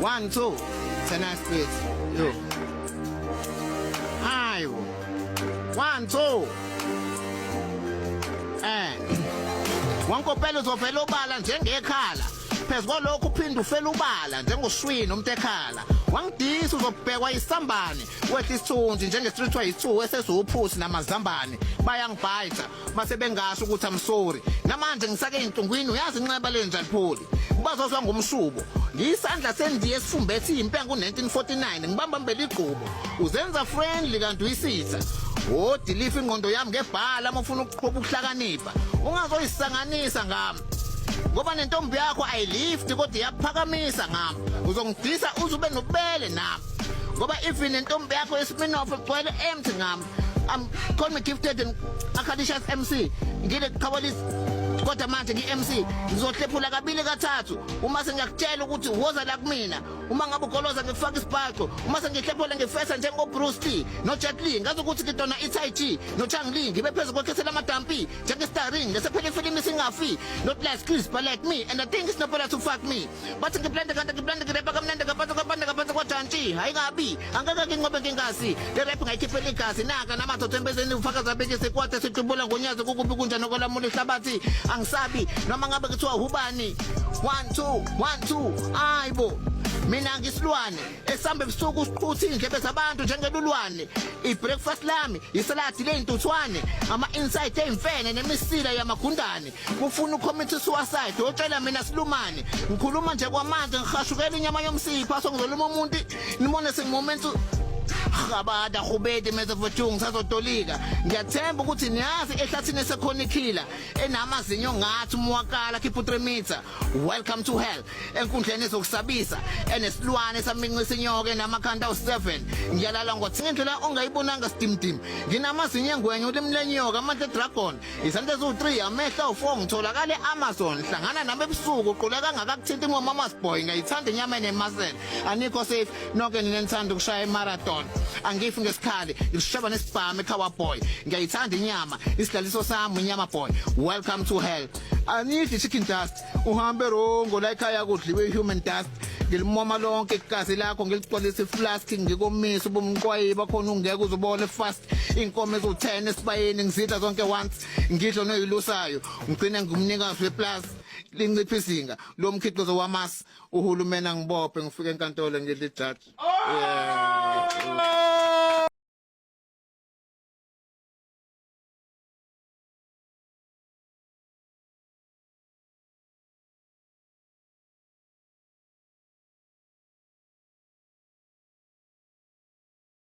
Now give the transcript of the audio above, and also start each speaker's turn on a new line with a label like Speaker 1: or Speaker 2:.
Speaker 1: 1 2 10 street yo hayo 1 2 wankopela uzovela ubala njengekhala phezulu kwalokho uphinda ufela ubala njengoswini umtekhala wangidisa uzobhekwa isambane wehle isithunzi njenge-street way-2 esesiwuphusi namazambane bayangibhayitha mase bengasho ukuthi I'm sorry namanje ngisake ey'ntungwini uyazi inxeba lenjani pholi bazozwa ngomsubo ngisandla sendiye esifumbethi impenga ku-1949 ngibamba mbele igqubo uzenza friendly kanti uyisitha dilifa ingqondo yami ngebhala uma ufuna ukuqhuba ukuhlakanipha ungazoyisanganisa ngami ngoba nentombi yakho ayilifti kodwa iyaphakamisa ngami uzongidisa uze ube nobele nami ngoba if nentombi yakho yesiminofu igcwele empty ngami call me gifted and Akadishas MC ngile Khabalisi kodwa manje ngi-MC ngizohlephula kabili kathathu uma sengiyakutshela ukuthi woza la kumina uma ngabe ugoloza ngifaka isibhaxo uma sengihlephula ngifesa njengo Bruce Lee no Jet Li ngazi ukuthi ngidona i-Tai Chi no Chang Li ngibe phezulu kwekhesela amadampi njenge-starring lesephela ifilimu singafi not like Chris but like me and I think it's nobody to fuck me bathi ngiblende kanti ngiblende ngirepa kamnandi ngaphansi kwajantshi hayi kabi angeke nginqobe ngingasi le rap ngayikhiphela igazi naka namadoda embezeni ufakaza beke sekwate sidubula ngonyazi kukubi kunjani okolamula ihlabathi angisabi noma ngabe kuthiwa ubani 1 2 ayibo mina ngisilwane esamba ebusuku usiqhutha indlebe zabantu njengelulwane ibreakfast lami isaladi ley'ntuthwane ama-inside ey'mfene nemisila yamagundane kufuna ucommit suicide otshela mina silumane ngikhuluma nje kwamanje ngihashukela inyama yomsipha songizoluma umuntu nibone sengimomentu Rabada khubedi mezevuthungu ngisazotolika ngiyathemba ukuthi niyazi ehlathini esekhona ikhila enamazinyo ngathi umwakala khipha 3 meter welcome to hell enkundleni ezokusabisa enesilwane saminqisa inyoka enamakhanda awu7 ngiyalala ngothi ngendlela ongayibonanga sidimdim nginamazinyo engwenyo lemlenyoka amandla dragon isande ezu3 amehla awu4 ngitholakala eAmazon hlangana nami ebusuku uquleka ngakakuthinta ingomama's boy ngiyithanda inyama enemuscle anikho safe nonke ninenthanda ukushaya imarathon angifi ngesikhali ngishaba nesibhamu eKhawa boy ngiyayithanda inyama isidlaliso sami inyama boy welcome to hell anidli chicken dust uhambe rongo la ekhaya kudliwe human dust ngilimoma lonke igazi lakho ngiligcwalisa iflask ngikomisa ubumqwayiba khona ungeke uzubone fast inkomo ezo10 esibayeni ngizidla zonke once ngidlo noyilusayo ngigcine ngumnikazi weplus lincipha izinga lo mkhiqizo wamasi uhulumeni angibophe ngifike enkantolo ngidle judge yeah